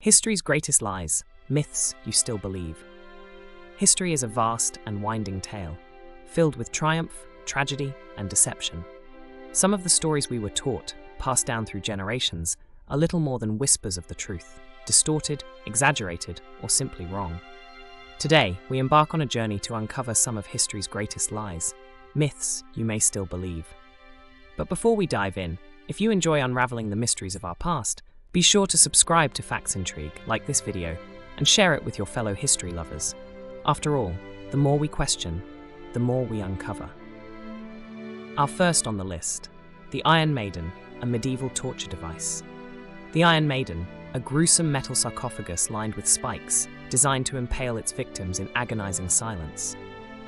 History's greatest lies, myths you still believe. History is a vast and winding tale, filled with triumph, tragedy, and deception. Some of the stories we were taught, passed down through generations, are little more than whispers of the truth, distorted, exaggerated, or simply wrong. Today, we embark on a journey to uncover some of history's greatest lies, myths you may still believe. But before we dive in, if you enjoy unraveling the mysteries of our past, be sure to subscribe to Facts Intrigue, like this video, and share it with your fellow history lovers. After all, the more we question, the more we uncover. Our first on the list, the Iron Maiden, a medieval torture device. The Iron Maiden, a gruesome metal sarcophagus lined with spikes, designed to impale its victims in agonizing silence.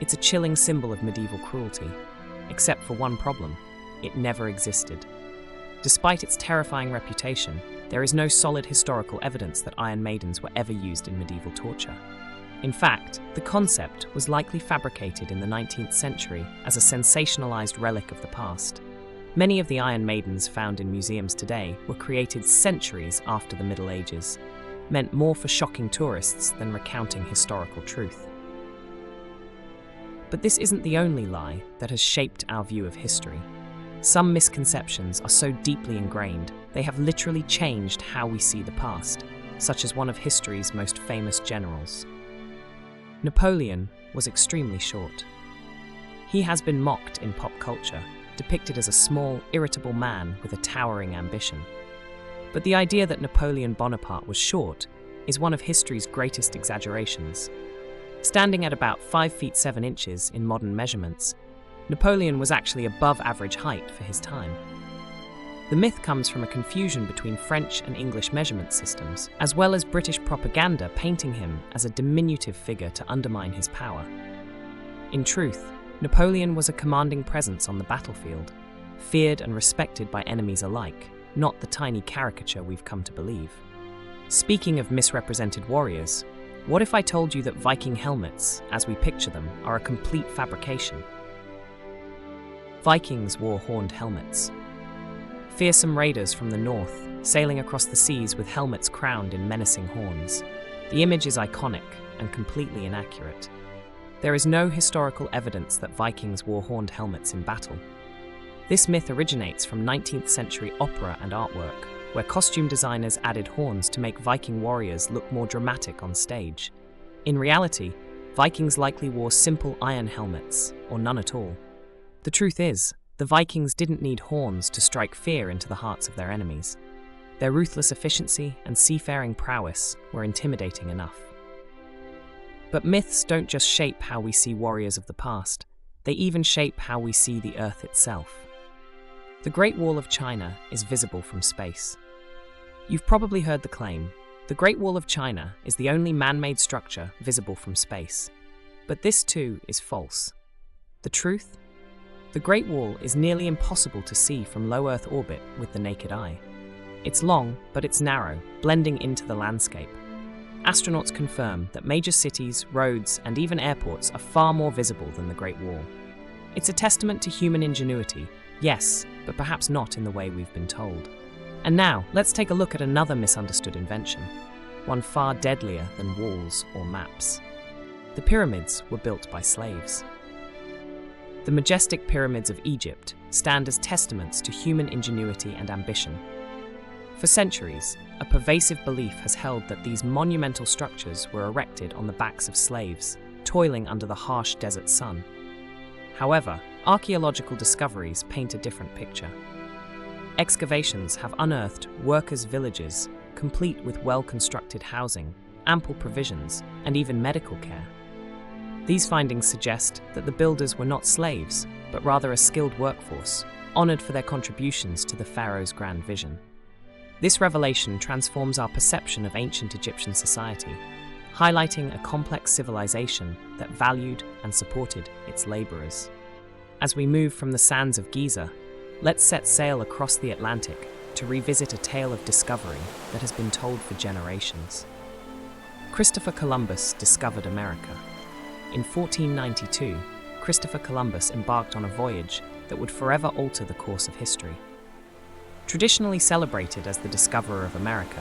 It's a chilling symbol of medieval cruelty, except for one problem: it never existed. Despite its terrifying reputation, there is no solid historical evidence that Iron Maidens were ever used in medieval torture. In fact, the concept was likely fabricated in the 19th century as a sensationalized relic of the past. Many of the Iron Maidens found in museums today were created centuries after the Middle Ages, meant more for shocking tourists than recounting historical truth. But this isn't the only lie that has shaped our view of history. Some misconceptions are so deeply ingrained, they have literally changed how we see the past, such as one of history's most famous generals. Napoleon was extremely short. He has been mocked in pop culture, depicted as a small, irritable man with a towering ambition. But the idea that Napoleon Bonaparte was short is one of history's greatest exaggerations. Standing at about 5 feet 7 inches in modern measurements, Napoleon was actually above average height for his time. The myth comes from a confusion between French and English measurement systems, as well as British propaganda painting him as a diminutive figure to undermine his power. In truth, Napoleon was a commanding presence on the battlefield, feared and respected by enemies alike, not the tiny caricature we've come to believe. Speaking of misrepresented warriors, what if I told you that Viking helmets, as we picture them, are a complete fabrication? Vikings wore horned helmets. Fearsome raiders from the north, sailing across the seas with helmets crowned in menacing horns. The image is iconic and completely inaccurate. There is no historical evidence that Vikings wore horned helmets in battle. This myth originates from 19th century opera and artwork, where costume designers added horns to make Viking warriors look more dramatic on stage. In reality, Vikings likely wore simple iron helmets, or none at all. The truth is, the Vikings didn't need horns to strike fear into the hearts of their enemies. Their ruthless efficiency and seafaring prowess were intimidating enough. But myths don't just shape how we see warriors of the past, they even shape how we see the Earth itself. The Great Wall of China is visible from space. You've probably heard the claim, the Great Wall of China is the only man-made structure visible from space. But this too is false. The truth? The Great Wall is nearly impossible to see from low Earth orbit with the naked eye. It's long, but it's narrow, blending into the landscape. Astronauts confirm that major cities, roads, and even airports are far more visible than the Great Wall. It's a testament to human ingenuity, yes, but perhaps not in the way we've been told. And now, let's take a look at another misunderstood invention, one far deadlier than walls or maps. The pyramids were built by slaves. The majestic pyramids of Egypt stand as testaments to human ingenuity and ambition. For centuries, a pervasive belief has held that these monumental structures were erected on the backs of slaves, toiling under the harsh desert sun. However, archaeological discoveries paint a different picture. Excavations have unearthed workers' villages, complete with well-constructed housing, ample provisions, and even medical care. These findings suggest that the builders were not slaves, but rather a skilled workforce, honored for their contributions to the pharaoh's grand vision. This revelation transforms our perception of ancient Egyptian society, highlighting a complex civilization that valued and supported its laborers. As we move from the sands of Giza, let's set sail across the Atlantic to revisit a tale of discovery that has been told for generations. Christopher Columbus discovered America. In 1492, Christopher Columbus embarked on a voyage that would forever alter the course of history. Traditionally celebrated as the discoverer of America,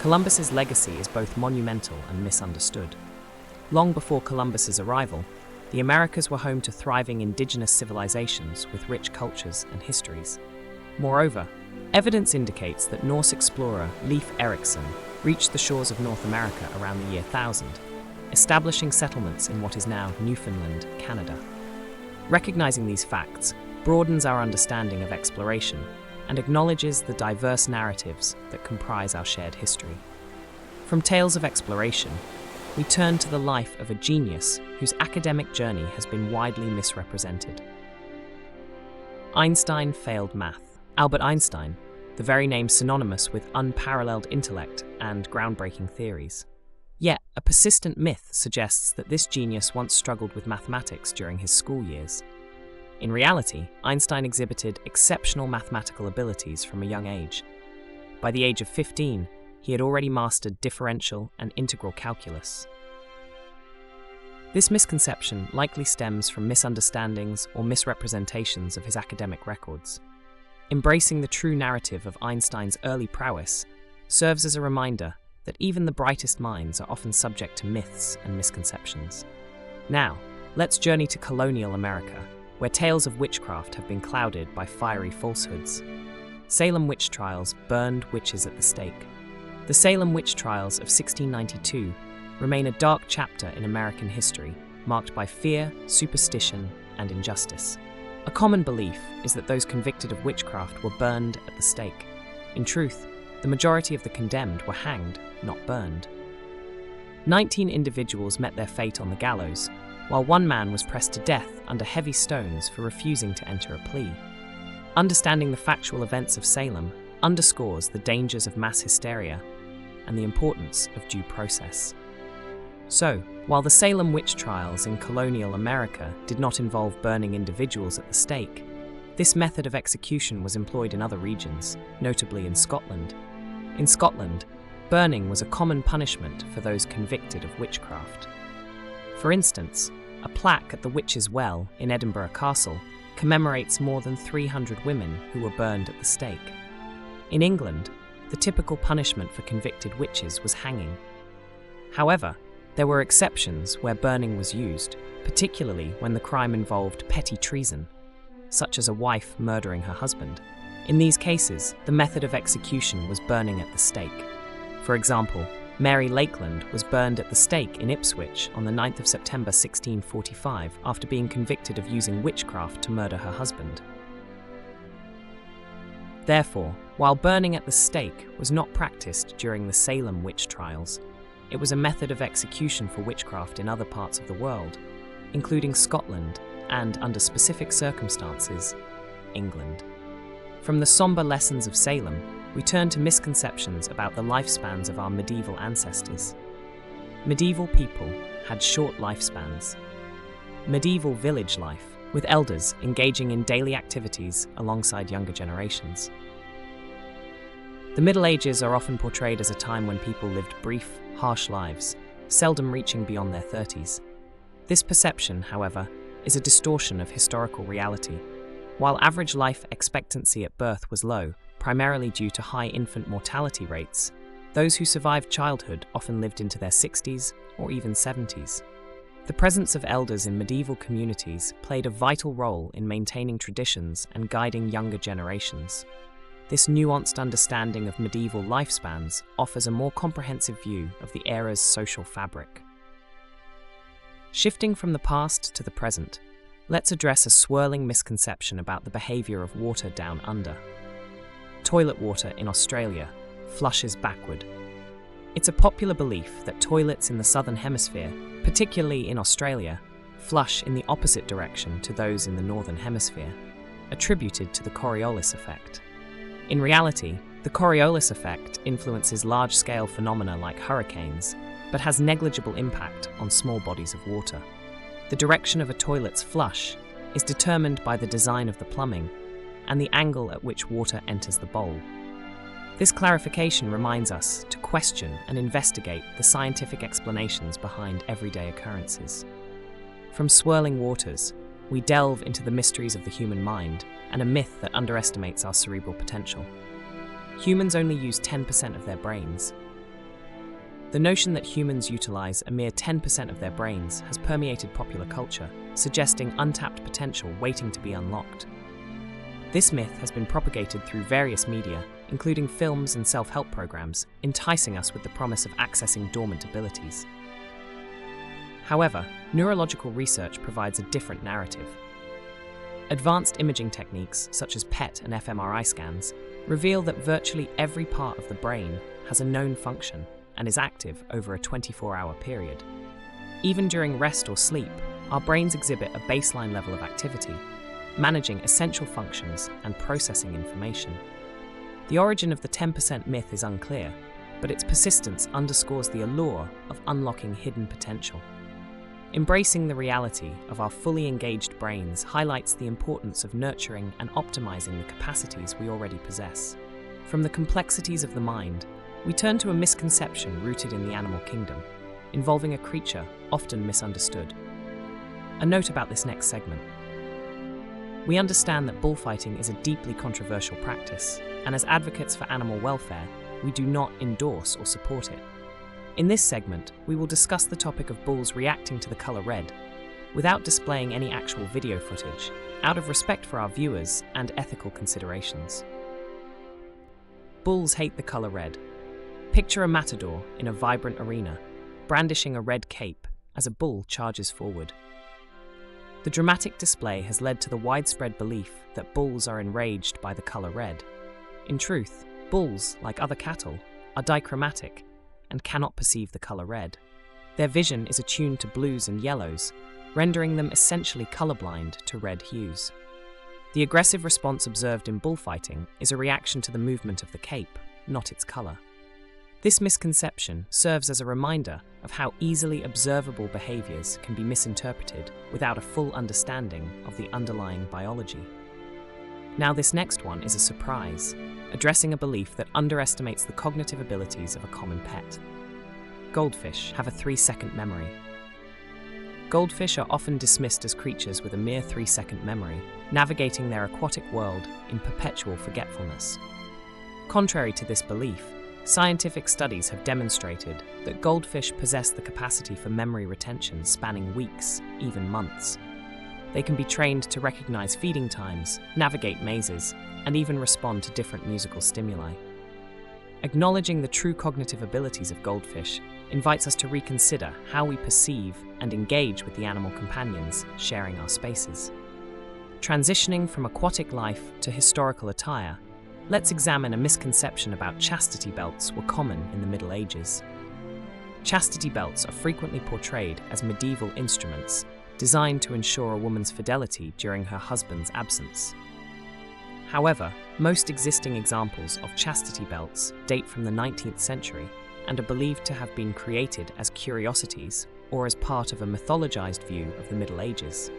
Columbus's legacy is both monumental and misunderstood. Long before Columbus's arrival, the Americas were home to thriving indigenous civilizations with rich cultures and histories. Moreover, evidence indicates that Norse explorer Leif Erikson reached the shores of North America around the year 1000, establishing settlements in what is now Newfoundland, Canada. Recognizing these facts broadens our understanding of exploration and acknowledges the diverse narratives that comprise our shared history. From tales of exploration, we turn to the life of a genius whose academic journey has been widely misrepresented. Einstein failed math. Albert Einstein, the very name synonymous with unparalleled intellect and groundbreaking theories. Yet, a persistent myth suggests that this genius once struggled with mathematics during his school years. In reality, Einstein exhibited exceptional mathematical abilities from a young age. By the age of 15, he had already mastered differential and integral calculus. This misconception likely stems from misunderstandings or misrepresentations of his academic records. Embracing the true narrative of Einstein's early prowess serves as a reminder that even the brightest minds are often subject to myths and misconceptions. Now, let's journey to colonial America, where tales of witchcraft have been clouded by fiery falsehoods. Salem witch trials burned witches at the stake. The Salem witch trials of 1692 remain a dark chapter in American history, marked by fear, superstition, and injustice. A common belief is that those convicted of witchcraft were burned at the stake. In truth, the majority of the condemned were hanged, not burned. 19 individuals met their fate on the gallows, while one man was pressed to death under heavy stones for refusing to enter a plea. Understanding the factual events of Salem underscores the dangers of mass hysteria and the importance of due process. So, while the Salem witch trials in colonial America did not involve burning individuals at the stake, this method of execution was employed in other regions, notably in Scotland. In Scotland, burning was a common punishment for those convicted of witchcraft. For instance, a plaque at the Witch's Well in Edinburgh Castle commemorates more than 300 women who were burned at the stake. In England, the typical punishment for convicted witches was hanging. However, there were exceptions where burning was used, particularly when the crime involved petty treason, such as a wife murdering her husband. In these cases, the method of execution was burning at the stake. For example, Mary Lakeland was burned at the stake in Ipswich on the 9th of September 1645 after being convicted of using witchcraft to murder her husband. Therefore, while burning at the stake was not practiced during the Salem witch trials, it was a method of execution for witchcraft in other parts of the world, including Scotland and, under specific circumstances, England. From the somber lessons of Salem, we turn to misconceptions about the lifespans of our medieval ancestors. Medieval people had short lifespans. Medieval village life, with elders engaging in daily activities alongside younger generations. The Middle Ages are often portrayed as a time when people lived brief, harsh lives, seldom reaching beyond their 30s. This perception, however, is a distortion of historical reality. While average life expectancy at birth was low, primarily due to high infant mortality rates, those who survived childhood often lived into their 60s or even 70s. The presence of elders in medieval communities played a vital role in maintaining traditions and guiding younger generations. This nuanced understanding of medieval lifespans offers a more comprehensive view of the era's social fabric. Shifting from the past to the present, let's address a swirling misconception about the behaviour of water down under. Toilet water in Australia flushes backward. It's a popular belief that toilets in the southern hemisphere, particularly in Australia, flush in the opposite direction to those in the northern hemisphere, attributed to the Coriolis effect. In reality, the Coriolis effect influences large-scale phenomena like hurricanes, but has negligible impact on small bodies of water. The direction of a toilet's flush is determined by the design of the plumbing and the angle at which water enters the bowl. This clarification reminds us to question and investigate the scientific explanations behind everyday occurrences. From swirling waters, we delve into the mysteries of the human mind and a myth that underestimates our cerebral potential. Humans only use 10% of their brains. The notion that humans utilize a mere 10% of their brains has permeated popular culture, suggesting untapped potential waiting to be unlocked. This myth has been propagated through various media, including films and self-help programs, enticing us with the promise of accessing dormant abilities. However, neurological research provides a different narrative. Advanced imaging techniques, such as PET and fMRI scans, reveal that virtually every part of the brain has a known function and is active over a 24-hour period. Even during rest or sleep, our brains exhibit a baseline level of activity, managing essential functions and processing information. The origin of the 10% myth is unclear, but its persistence underscores the allure of unlocking hidden potential. Embracing the reality of our fully engaged brains highlights the importance of nurturing and optimizing the capacities we already possess. From the complexities of the mind, we turn to a misconception rooted in the animal kingdom, involving a creature often misunderstood. A note about this next segment. We understand that bullfighting is a deeply controversial practice, and as advocates for animal welfare, we do not endorse or support it. In this segment, we will discuss the topic of bulls reacting to the color red, without displaying any actual video footage, out of respect for our viewers and ethical considerations. Bulls hate the color red. Picture a matador in a vibrant arena, brandishing a red cape as a bull charges forward. The dramatic display has led to the widespread belief that bulls are enraged by the color red. In truth, bulls, like other cattle, are dichromatic and cannot perceive the color red. Their vision is attuned to blues and yellows, rendering them essentially colorblind to red hues. The aggressive response observed in bullfighting is a reaction to the movement of the cape, not its color. This misconception serves as a reminder of how easily observable behaviors can be misinterpreted without a full understanding of the underlying biology. Now, this next one is a surprise, addressing a belief that underestimates the cognitive abilities of a common pet. Goldfish have a 3-second memory. Goldfish are often dismissed as creatures with a mere 3-second memory, navigating their aquatic world in perpetual forgetfulness. Contrary to this belief, scientific studies have demonstrated that goldfish possess the capacity for memory retention spanning weeks, even months. They can be trained to recognize feeding times, navigate mazes, and even respond to different musical stimuli. Acknowledging the true cognitive abilities of goldfish invites us to reconsider how we perceive and engage with the animal companions sharing our spaces. Transitioning from aquatic life to historical attire, let's examine a misconception about chastity belts were common in the Middle Ages. Chastity belts are frequently portrayed as medieval instruments designed to ensure a woman's fidelity during her husband's absence. However, most existing examples of chastity belts date from the 19th century and are believed to have been created as curiosities or as part of a mythologized view of the Middle Ages.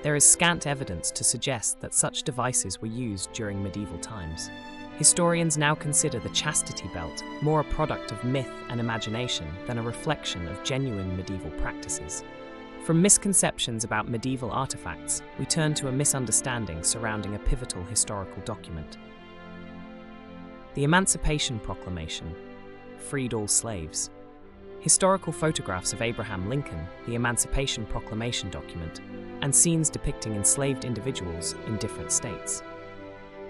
There is scant evidence to suggest that such devices were used during medieval times. Historians now consider the chastity belt more a product of myth and imagination than a reflection of genuine medieval practices. From misconceptions about medieval artifacts, we turn to a misunderstanding surrounding a pivotal historical document. The Emancipation Proclamation freed all slaves. Historical photographs of Abraham Lincoln, the Emancipation Proclamation document, and scenes depicting enslaved individuals in different states.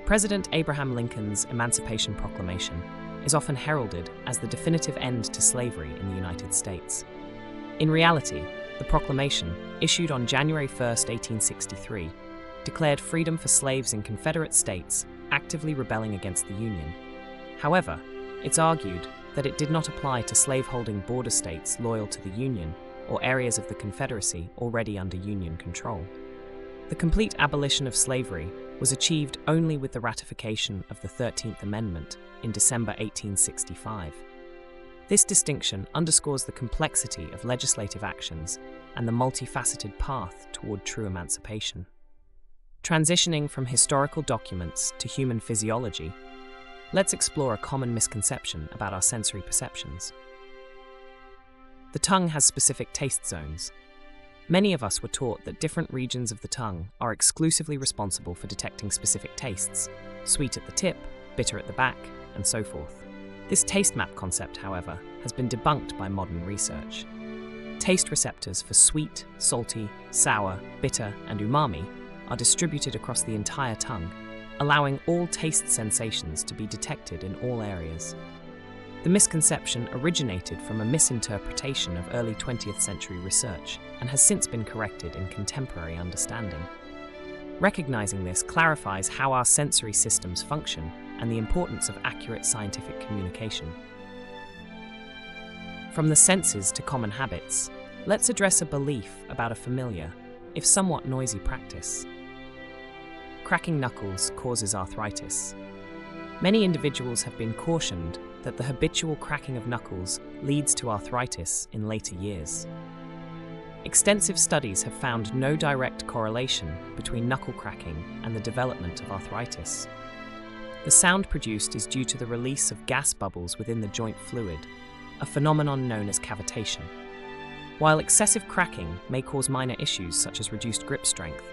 President Abraham Lincoln's Emancipation Proclamation is often heralded as the definitive end to slavery in the United States. In reality, the proclamation, issued on January 1, 1863, declared freedom for slaves in Confederate states actively rebelling against the Union. However, it's argued that it did not apply to slaveholding border states loyal to the Union or areas of the Confederacy already under Union control. The complete abolition of slavery was achieved only with the ratification of the 13th Amendment in December 1865. This distinction underscores the complexity of legislative actions and the multifaceted path toward true emancipation. Transitioning from historical documents to human physiology, let's explore a common misconception about our sensory perceptions. The tongue has specific taste zones. Many of us were taught that different regions of the tongue are exclusively responsible for detecting specific tastes, sweet at the tip, bitter at the back, and so forth. This taste map concept, however, has been debunked by modern research. Taste receptors for sweet, salty, sour, bitter, and umami are distributed across the entire tongue, allowing all taste sensations to be detected in all areas. The misconception originated from a misinterpretation of early 20th century research and has since been corrected in contemporary understanding. Recognizing this clarifies how our sensory systems function and the importance of accurate scientific communication. From the senses to common habits, let's address a belief about a familiar, if somewhat noisy practice. Cracking knuckles causes arthritis. Many individuals have been cautioned that the habitual cracking of knuckles leads to arthritis in later years. Extensive studies have found no direct correlation between knuckle cracking and the development of arthritis. The sound produced is due to the release of gas bubbles within the joint fluid, a phenomenon known as cavitation. While excessive cracking may cause minor issues such as reduced grip strength,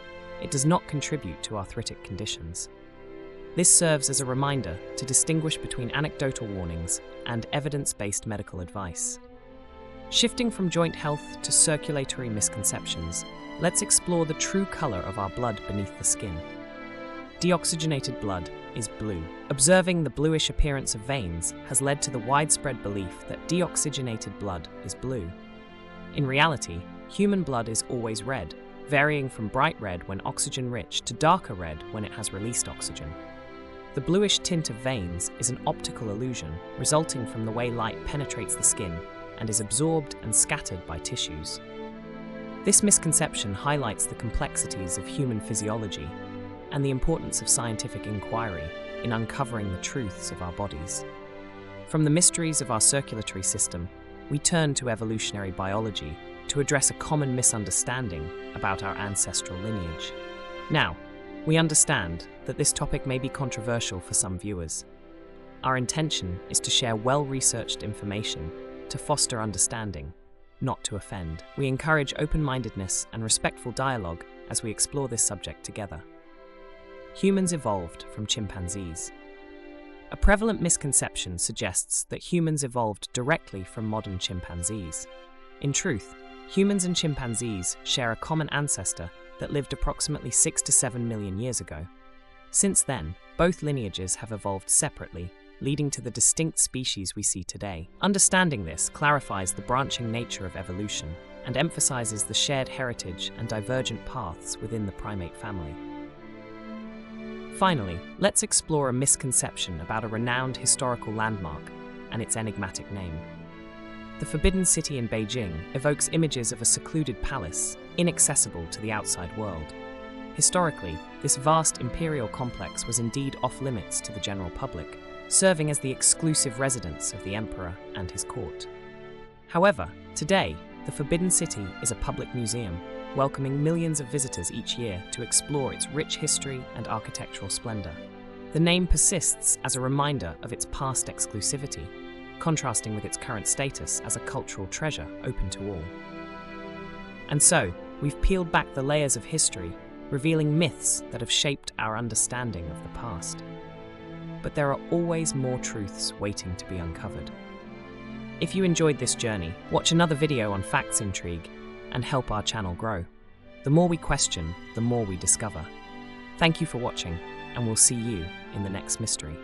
it does not contribute to arthritic conditions. This serves as a reminder to distinguish between anecdotal warnings and evidence-based medical advice. Shifting from joint health to circulatory misconceptions, let's explore the true color of our blood beneath the skin. Deoxygenated blood is blue. Observing the bluish appearance of veins has led to the widespread belief that deoxygenated blood is blue. In reality, human blood is always red, varying from bright red when oxygen-rich to darker red when it has released oxygen. The bluish tint of veins is an optical illusion resulting from the way light penetrates the skin and is absorbed and scattered by tissues. This misconception highlights the complexities of human physiology and the importance of scientific inquiry in uncovering the truths of our bodies. From the mysteries of our circulatory system, we turn to evolutionary biology to address a common misunderstanding about our ancestral lineage. Now, we understand that this topic may be controversial for some viewers. Our intention is to share well-researched information to foster understanding, not to offend. We encourage open-mindedness and respectful dialogue as we explore this subject together. Humans evolved from chimpanzees. A prevalent misconception suggests that humans evolved directly from modern chimpanzees. In truth, humans and chimpanzees share a common ancestor that lived approximately 6 to 7 million years ago. Since then, both lineages have evolved separately, leading to the distinct species we see today. Understanding this clarifies the branching nature of evolution and emphasizes the shared heritage and divergent paths within the primate family. Finally, let's explore a misconception about a renowned historical landmark and its enigmatic name. The Forbidden City in Beijing evokes images of a secluded palace, inaccessible to the outside world. Historically, this vast imperial complex was indeed off-limits to the general public, serving as the exclusive residence of the emperor and his court. However, today, the Forbidden City is a public museum, welcoming millions of visitors each year to explore its rich history and architectural splendor. The name persists as a reminder of its past exclusivity, contrasting with its current status as a cultural treasure open to all. And so, we've peeled back the layers of history, revealing myths that have shaped our understanding of the past. But there are always more truths waiting to be uncovered. If you enjoyed this journey, watch another video on facts intrigue and help our channel grow. The more we question, the more we discover. Thank you for watching, and we'll see you in the next mystery.